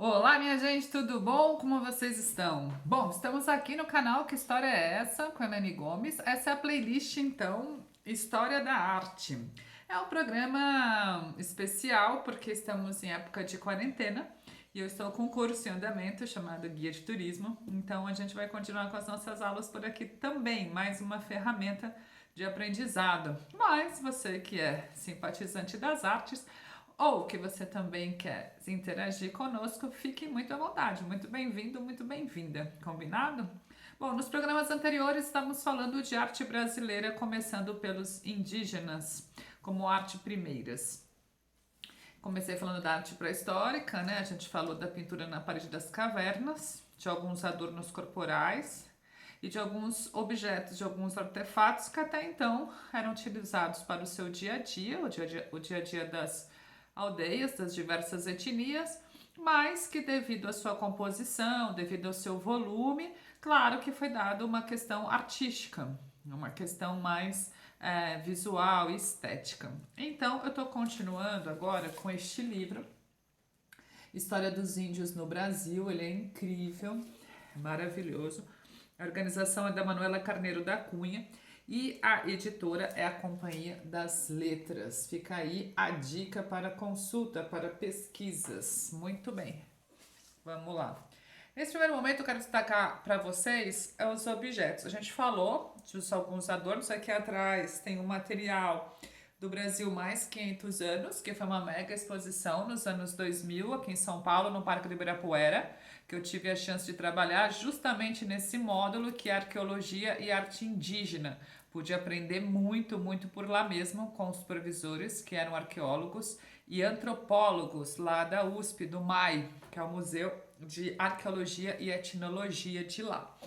Olá, minha gente, tudo bom? Como vocês estão? Bom, estamos aqui no canal Que História é Essa? Com a Nani Gomes. Essa é a playlist, então, História da Arte. É um programa especial porque estamos em época de quarentena e eu estou com um curso em andamento chamado Guia de Turismo. Então, a gente vai continuar com as nossas aulas por aqui também, mais uma ferramenta de aprendizado. Mas você que é simpatizante das artes, ou que você também quer interagir conosco, fique muito à vontade. Muito bem-vindo, muito bem-vinda. Combinado? Bom, nos programas anteriores estamos falando de arte brasileira, começando pelos indígenas, como arte primeiras. Comecei falando da arte pré-histórica, né? A gente falou da pintura na parede das cavernas, de alguns adornos corporais e de alguns objetos, de alguns artefatos que até então eram utilizados para o seu dia a dia, o dia a dia das aldeias, das diversas etnias, mas que devido à sua composição, devido ao seu volume, claro que foi dado uma questão artística, uma questão mais visual e estética. Então, eu estou continuando agora com este livro, História dos Índios no Brasil. Ele é incrível, maravilhoso. A organização é da Manuela Carneiro da Cunha e a editora é a Companhia das Letras. Fica aí a dica para consulta, para pesquisas. Muito bem, vamos lá. Nesse primeiro momento, eu quero destacar para vocês os objetos. A gente falou de alguns adornos. Aqui atrás tem um material do Brasil mais 500 anos, que foi uma mega exposição nos anos 2000, aqui em São Paulo, no Parque do Ibirapuera, que eu tive a chance de trabalhar justamente nesse módulo que é arqueologia e arte indígena. Pude aprender muito, muito por lá mesmo com os supervisores, que eram arqueólogos e antropólogos lá da USP, do MAI, que é o Museu de Arqueologia e Etnologia de lá.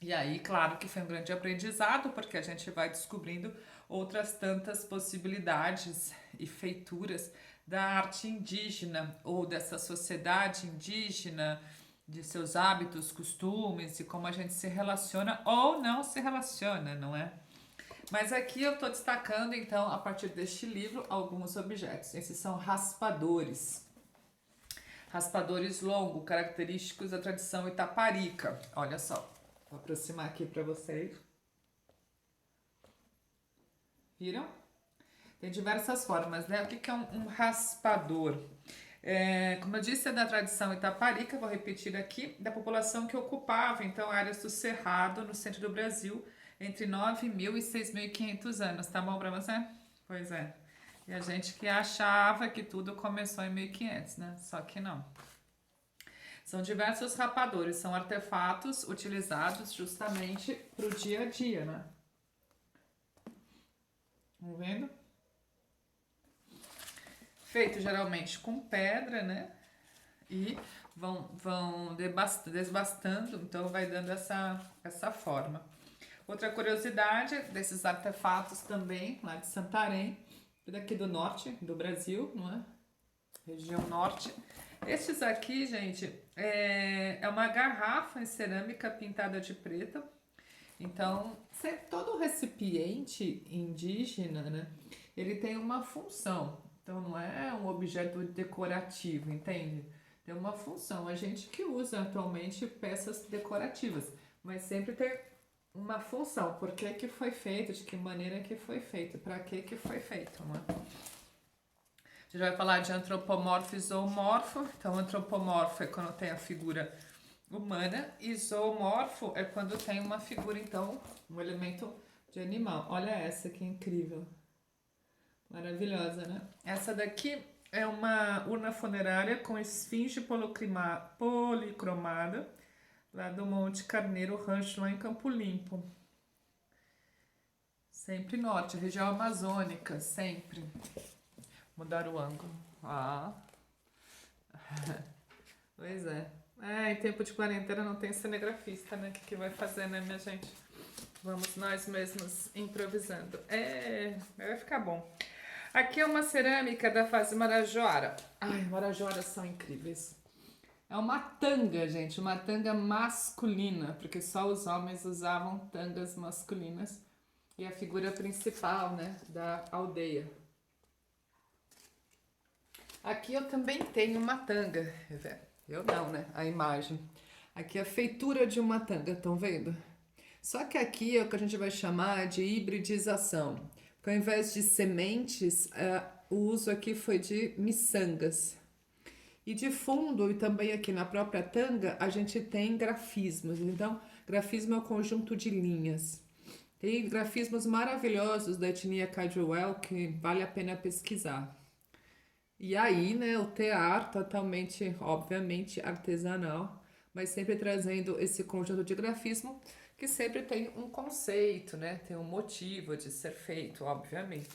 E aí, claro que foi um grande aprendizado, porque a gente vai descobrindo outras tantas possibilidades e feituras da arte indígena ou dessa sociedade indígena, de seus hábitos, costumes e como a gente se relaciona ou não se relaciona, não é? Mas aqui eu estou destacando, então, a partir deste livro, alguns objetos. Esses são raspadores. Raspadores longo, característicos da tradição itaparica. Olha só, vou aproximar aqui para vocês. Viram? Tem diversas formas, né? O que é um raspador? Como eu disse, é da tradição itaparica, vou repetir aqui, da população que ocupava, então, áreas do Cerrado, no centro do Brasil, entre 9.000 e 6.500 anos. Tá bom para você? Pois é. E a gente que achava que tudo começou em 1500, né? Só que não. São diversos rapadores, são artefatos utilizados justamente para o dia a dia, né? Vão vendo? Feito geralmente com pedra, né? E vão desbastando, então vai dando essa forma. Outra curiosidade desses artefatos também, lá de Santarém, daqui do norte do Brasil, não é? Região norte. Estes aqui, gente, é uma garrafa em cerâmica pintada de preto. Então, todo recipiente indígena, né, ele tem uma função. Então, não é um objeto decorativo, entende? Tem uma função. A gente que usa atualmente peças decorativas, mas sempre tem uma função. Por que que foi feito, de que maneira que foi feito, para que foi feito, não é? A gente vai falar de antropomorfo e zoomorfo. Então, antropomorfo é quando tem a figura humana e zoomorfo é quando tem uma figura, então, um elemento de animal. Olha essa que incrível. Maravilhosa, né? Essa daqui é uma urna funerária com esfinge policromada, lá do Monte Carneiro Rancho, lá em Campo Limpo. Sempre norte, região amazônica, sempre. Mudar o ângulo. Ah. Pois é. Em tempo de quarentena não tem cinegrafista, né? O que vai fazer, né, minha gente? Vamos nós mesmos improvisando. Vai ficar bom. Aqui é uma cerâmica da fase Marajoara. Ai, Marajoaras são incríveis. É uma tanga, gente, uma tanga masculina, porque só os homens usavam tangas masculinas. E a figura principal, né, da aldeia. Aqui eu também tenho uma tanga. Eu não, né? A imagem. Aqui é a feitura de uma tanga, estão vendo? Só que aqui é o que a gente vai chamar de hibridização. Porque ao invés de sementes, o uso aqui foi de miçangas. E de fundo, e também aqui na própria tanga, a gente tem grafismos. Então, grafismo é um conjunto de linhas. Tem grafismos maravilhosos da etnia Cadwell que vale a pena pesquisar. E aí, né, o tear totalmente, obviamente, artesanal, mas sempre trazendo esse conjunto de grafismo que sempre tem um conceito, né? Tem um motivo de ser feito, obviamente.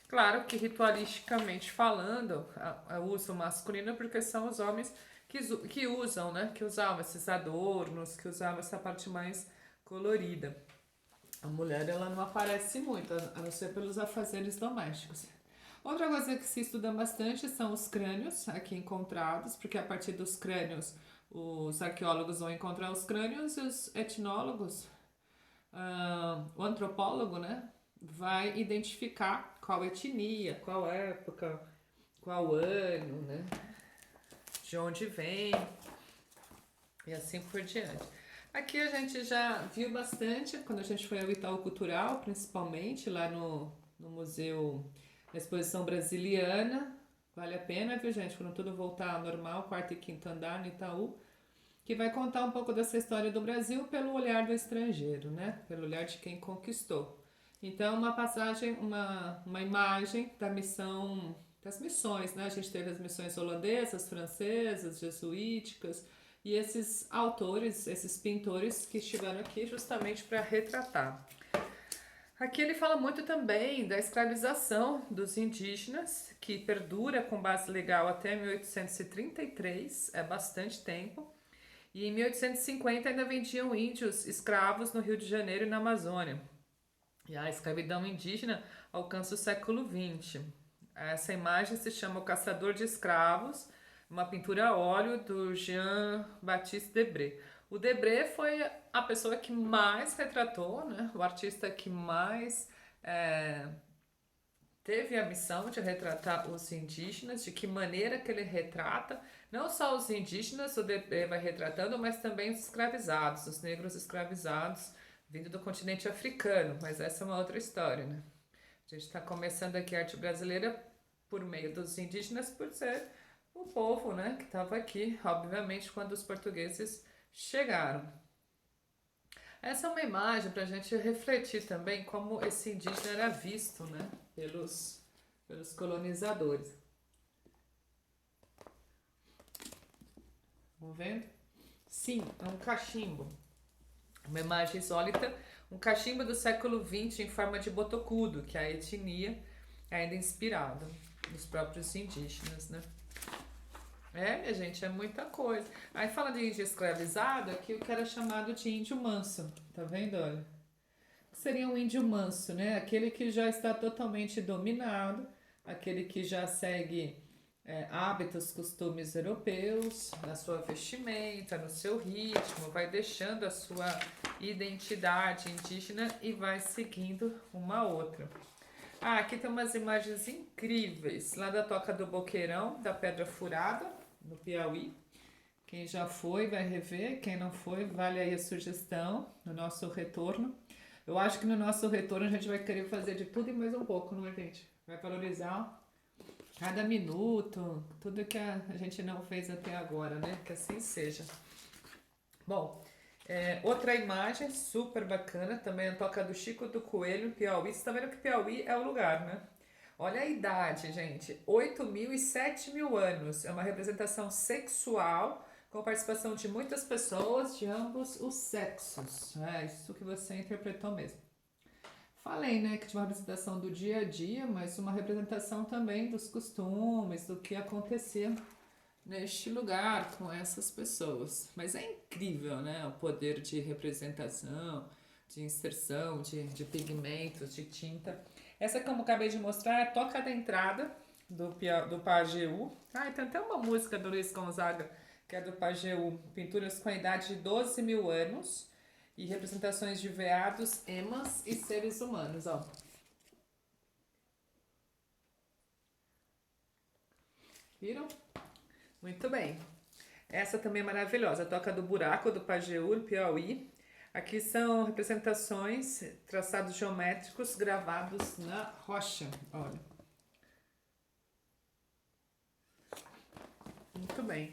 Claro que ritualisticamente falando, a uso masculino porque são os homens que usam, né? Que usavam esses adornos, que usavam essa parte mais colorida. A mulher, ela não aparece muito, a não ser pelos afazeres domésticos. Outra coisa que se estuda bastante são os crânios aqui encontrados, porque a partir dos crânios os arqueólogos vão encontrar os crânios e os etnólogos, o antropólogo, né, vai identificar qual etnia, qual época, qual ano, né, de onde vem e assim por diante. Aqui a gente já viu bastante quando a gente foi ao Itaú Cultural, principalmente lá no Museu da Exposição Brasiliana. Vale a pena, viu, gente? Quando tudo voltar ao normal, quarto e quinto andar no Itaú, que vai contar um pouco dessa história do Brasil pelo olhar do estrangeiro, né? Pelo olhar de quem conquistou. Então, uma passagem, uma imagem da missão, das missões, né? A gente teve as missões holandesas, francesas, jesuíticas, e esses autores, esses pintores que estiveram aqui justamente para retratar. Aqui ele fala muito também da escravização dos indígenas, que perdura com base legal até 1833, é bastante tempo. E em 1850 ainda vendiam índios escravos no Rio de Janeiro e na Amazônia. E a escravidão indígena alcança o século XX. Essa imagem se chama O Caçador de Escravos, uma pintura a óleo do Jean-Baptiste Debré. O Debré foi a pessoa que mais retratou, né? O artista que mais teve a missão de retratar os indígenas, de que maneira que ele retrata, não só os indígenas, o Debré vai retratando, mas também os escravizados, os negros escravizados, vindo do continente africano, mas essa é uma outra história, né? A gente está começando aqui a arte brasileira por meio dos indígenas, por ser o povo, né, que estava aqui, obviamente, quando os portugueses chegaram. Essa é uma imagem para a gente refletir também como esse indígena era visto, né, pelos colonizadores. Estão vendo? Sim, é um cachimbo. Uma imagem insólita, um cachimbo do século XX em forma de botocudo, que é a etnia ainda inspirada nos próprios indígenas, né? Minha gente, é muita coisa. Aí fala de índio escravizado, aqui o que era chamado de índio manso, tá vendo, olha? O que seria um índio manso, né? Aquele que já está totalmente dominado, aquele que já segue hábitos, costumes europeus, na sua vestimenta, no seu ritmo, vai deixando a sua identidade indígena e vai seguindo uma outra. Aqui tem umas imagens incríveis, lá da Toca do Boqueirão, da Pedra Furada, no Piauí. Quem já foi vai rever, quem não foi, vale aí a sugestão no nosso retorno. Eu acho que no nosso retorno a gente vai querer fazer de tudo e mais um pouco, não é, gente? Vai valorizar cada minuto, tudo que a gente não fez até agora, né? Que assim seja. Bom, outra imagem super bacana, também a Toca do Chico do Coelho, Piauí. Você tá vendo que Piauí é o lugar, né? Olha a idade, gente, 8.000 e 7.000 anos. É uma representação sexual com participação de muitas pessoas de ambos os sexos. É isso que você interpretou mesmo. Falei, né, que tinha uma representação do dia a dia, mas uma representação também dos costumes, do que acontecia neste lugar com essas pessoas. Mas é incrível, né, o poder de representação, de inserção, de pigmentos, de tinta. Essa, como acabei de mostrar, é a Toca da Entrada do Pajeú. E tem até uma música do Luiz Gonzaga, que é do Pajeú, pinturas com a idade de 12.000 anos e representações de veados, emas e seres humanos, ó. Viram? Muito bem. Essa também é maravilhosa. A Toca do Buraco, do Pajeú, Piauí. Aqui são representações, traçados geométricos gravados na rocha. Olha. Muito bem.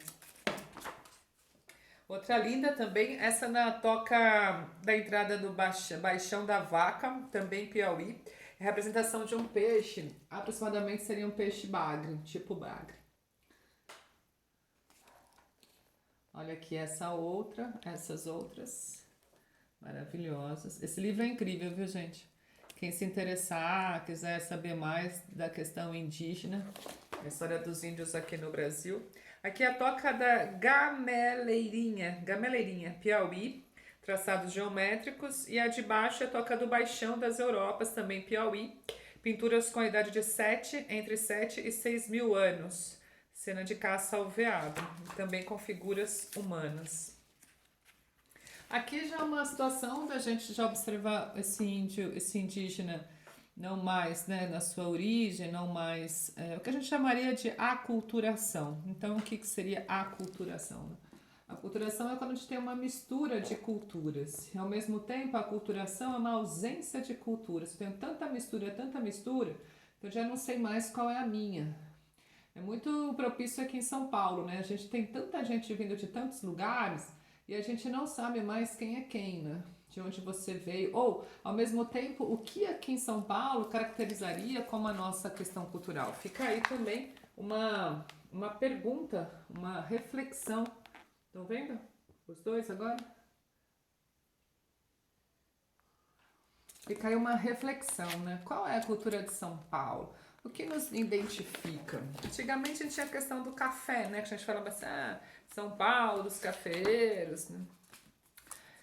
Outra linda também, essa na toca da entrada do Baixão da Vaca, também Piauí. É a representação de um peixe, aproximadamente seria um peixe bagre, tipo bagre. Olha aqui essa outra, essas outras maravilhosas. Esse livro é incrível, viu, gente? Quem se interessar, quiser saber mais da questão indígena, a história dos índios aqui no Brasil. Aqui é a toca da Gameleirinha, Piauí, traçados geométricos. E a de baixo é a toca do Baixão das Europas, também Piauí. Pinturas com a idade de entre 7 e 6 mil anos. Cena de caça ao veado, também com figuras humanas. Aqui já é uma situação da gente já observar esse indígena não mais, né, na sua origem, não mais, o que a gente chamaria de aculturação. Então, o que seria aculturação? A aculturação é quando a gente tem uma mistura de culturas. E, ao mesmo tempo, a aculturação é uma ausência de culturas. Eu tenho tanta mistura, que eu já não sei mais qual é a minha. É muito propício aqui em São Paulo, né? A gente tem tanta gente vindo de tantos lugares e a gente não sabe mais quem é quem, né? De onde você veio. Ou, ao mesmo tempo, o que aqui em São Paulo caracterizaria como a nossa questão cultural? Fica aí também uma pergunta, uma reflexão. Estão vendo? Os dois agora? Fica aí uma reflexão, né? Qual é a cultura de São Paulo? O que nos identifica? Antigamente a gente tinha a questão do café, né? Que a gente falava assim, São Paulo, os cafeeiros, né?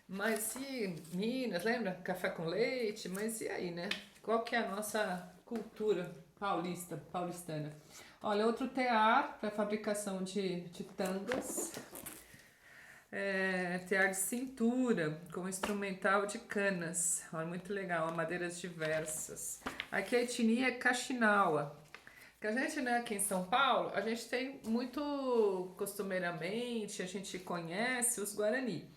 Mas e Minas, lembra? Café com leite, mas e aí, né? Qual que é a nossa cultura paulistana? Olha, outro tear para fabricação de tangas. Tear de cintura, com instrumental de canas. Olha, muito legal, madeiras diversas. Aqui a etnia é Kaxinawa. Que a gente, né, aqui em São Paulo, a gente tem muito costumeiramente, a gente conhece os Guarani.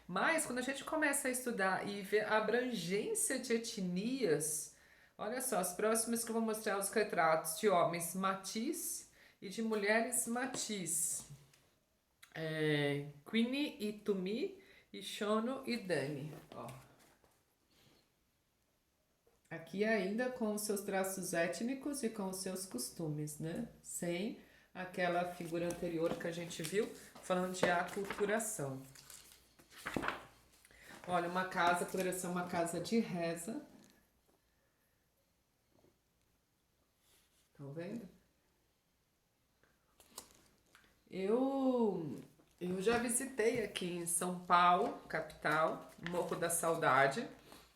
Mas quando a gente começa a estudar e ver a abrangência de etnias, olha só, as próximas que eu vou mostrar os retratos de homens matiz e de mulheres matiz. Queenie e Tumi, e Shono e Dani. Ó. Aqui ainda com os seus traços étnicos e com os seus costumes, né? Sem aquela figura anterior que a gente viu, falando de aculturação. Olha, uma casa poderia ser uma casa de reza. Estão vendo? Eu já visitei aqui em São Paulo, capital, Morro da Saudade,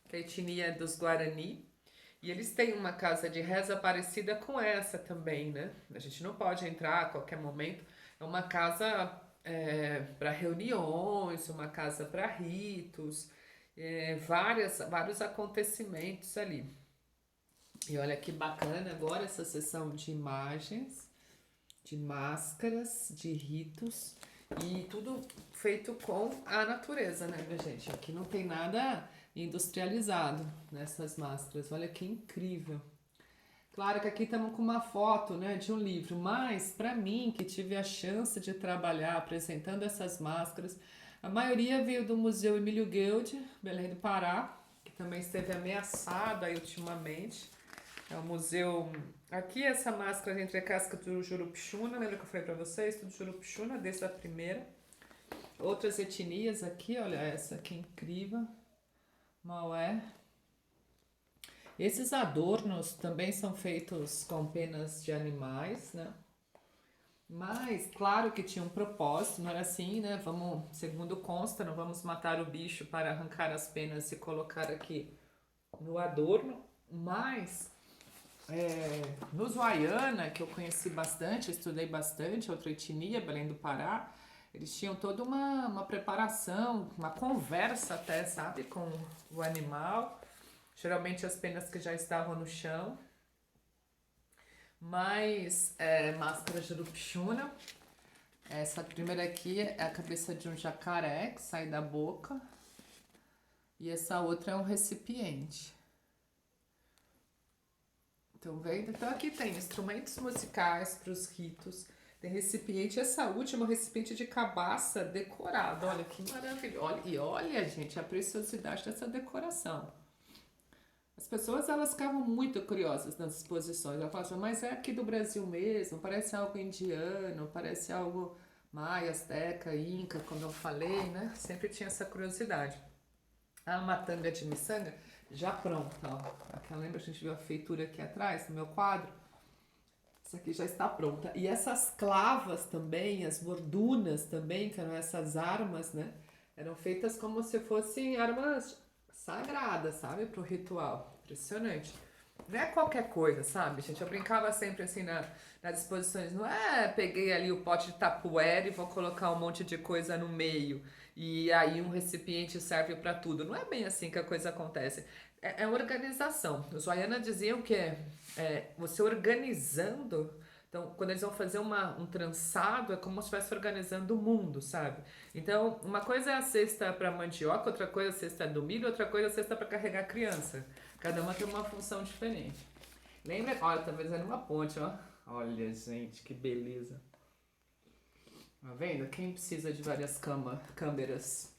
que é a etnia dos Guarani. E eles têm uma casa de reza parecida com essa também, né? A gente não pode entrar a qualquer momento. É uma casa para reuniões, uma casa para ritos, vários acontecimentos ali. E olha que bacana agora essa sessão de imagens, de máscaras, de ritos e tudo feito com a natureza, né, minha gente? Aqui não tem nada industrializado nessas máscaras. Olha que incrível. Claro que aqui estamos com uma foto, né, de um livro, mas para mim, que tive a chance de trabalhar apresentando essas máscaras, a maioria veio do Museu Emílio Guild, Belém do Pará, que também esteve ameaçado aí ultimamente. É um museu. Aqui essa máscara entre a casca do Jurupixuna, lembra que eu falei para vocês? Tudo Jurupixuna, desde a primeira. Outras etnias aqui, olha essa aqui incrível. Maué. Esses adornos também são feitos com penas de animais, né? Mas, claro que tinha um propósito, não era assim, né? Vamos, segundo consta, não vamos matar o bicho para arrancar as penas e colocar aqui no adorno. Mas, nos Wayana, que eu conheci bastante, estudei bastante, outra etnia, Belém do Pará, eles tinham toda uma preparação, uma conversa até, sabe, com o animal. Geralmente as penas que já estavam no chão. mais máscaras de Urupshuna. Essa primeira aqui é a cabeça de um jacaré que sai da boca. E essa outra é um recipiente. Estão vendo? Então aqui tem instrumentos musicais para os ritos. Tem recipiente, essa última, recipiente de cabaça decorado. Olha que maravilhoso. E olha, gente, a preciosidade dessa decoração. As pessoas, elas ficavam muito curiosas nas exposições. Elas falavam, mas é aqui do Brasil mesmo, parece algo indiano, parece algo maia, asteca, inca, como eu falei, né? Sempre tinha essa curiosidade. A matanga de miçanga já pronta, ó. Aqui, lembra, a gente viu a feitura aqui atrás, no meu quadro? Essa aqui já está pronta. E essas clavas também, as bordunas também, que eram essas armas, né? Eram feitas como se fossem armas sagradas, sabe? Pro ritual. Impressionante. Não é qualquer coisa, sabe, gente? Eu brincava sempre assim nas exposições. Não é peguei ali o pote de tapuera e vou colocar um monte de coisa no meio. E aí um recipiente serve para tudo. Não é bem assim que a coisa acontece. É organização. Os Wayana diziam que você organizando. Então, quando eles vão fazer um trançado, é como se estivesse organizando o mundo, sabe? Então, uma coisa é a cesta para mandioca, outra coisa é a cesta do milho, outra coisa é a cesta para carregar a criança. Cada uma tem uma função diferente. Lembra? Olha, tá fazendo uma ponte, ó. Olha, gente, que beleza. Tá vendo? Quem precisa de várias câmeras?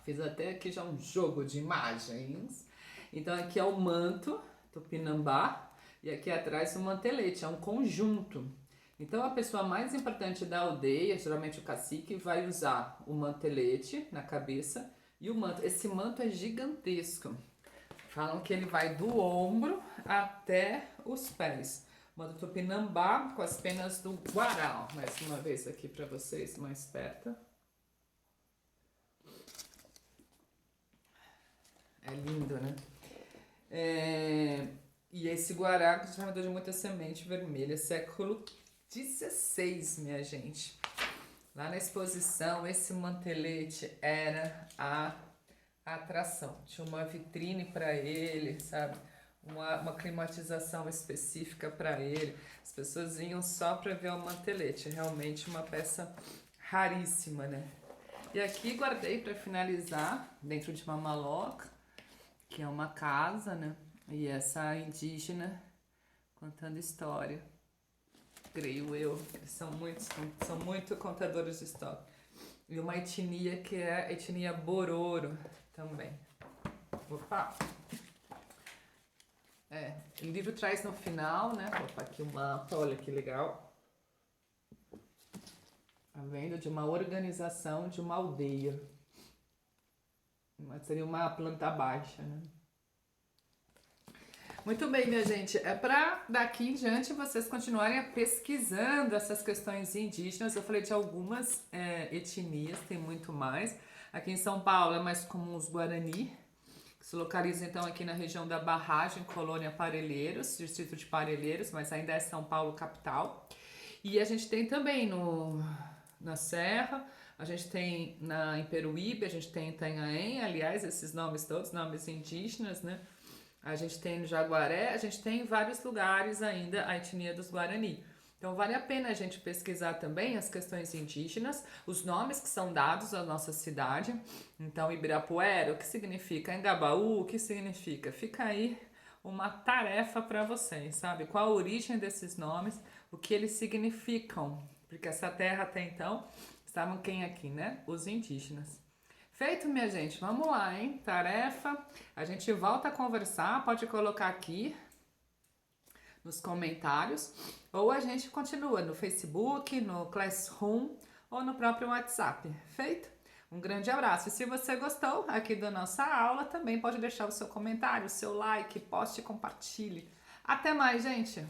Fiz até aqui já um jogo de imagens. Então, aqui é o manto tupinambá e aqui atrás o mantelete, é um conjunto. Então, a pessoa mais importante da aldeia, geralmente o cacique, vai usar o mantelete na cabeça e o manto. Esse manto é gigantesco. Falam que ele vai do ombro até os pés. Manto tupinambá com as penas do guará. Mais uma vez aqui para vocês, mais perto. É lindo, né? E esse guará, que é chamado de muita semente vermelha, século XVI, minha gente. Lá na exposição, esse mantelete era a atração. Tinha uma vitrine para ele, sabe? Uma climatização específica para ele. As pessoas vinham só para ver o mantelete. Realmente uma peça raríssima, né? E aqui guardei para finalizar, dentro de uma maloca, que é uma casa, né? E essa indígena contando história. Creio eu, eles são muito contadores de história. E uma etnia que é a etnia Bororo também. Opa! O livro traz no final, né? Opa, aqui o mapa, olha que legal. Tá vendo? De uma organização de uma aldeia. Seria uma planta baixa, né? Muito bem, minha gente. É para daqui em diante vocês continuarem pesquisando essas questões indígenas. Eu falei de algumas etnias, tem muito mais. Aqui em São Paulo é mais comum os Guarani, que se localizam então aqui na região da Barragem, Colônia Parelheiros, distrito de Parelheiros, mas ainda é São Paulo capital. E a gente tem também na Serra, a gente tem em Peruíbe, a gente tem em Itanhaém, aliás, esses nomes todos, nomes indígenas, né? A gente tem no Jaguaré, a gente tem em vários lugares ainda a etnia dos Guarani. Então vale a pena a gente pesquisar também as questões indígenas, os nomes que são dados à nossa cidade. Então Ibirapuera, o que significa? Engabaú, o que significa? Fica aí uma tarefa para vocês, sabe? Qual a origem desses nomes, o que eles significam. Porque essa terra até então, estavam quem aqui, né? Os indígenas. Feito, minha gente, vamos lá, hein? Tarefa, a gente volta a conversar, pode colocar aqui nos comentários, ou a gente continua no Facebook, no Classroom ou no próprio WhatsApp. Feito? Um grande abraço. E se você gostou aqui da nossa aula, também pode deixar o seu comentário, o seu like, poste e compartilhe. Até mais, gente!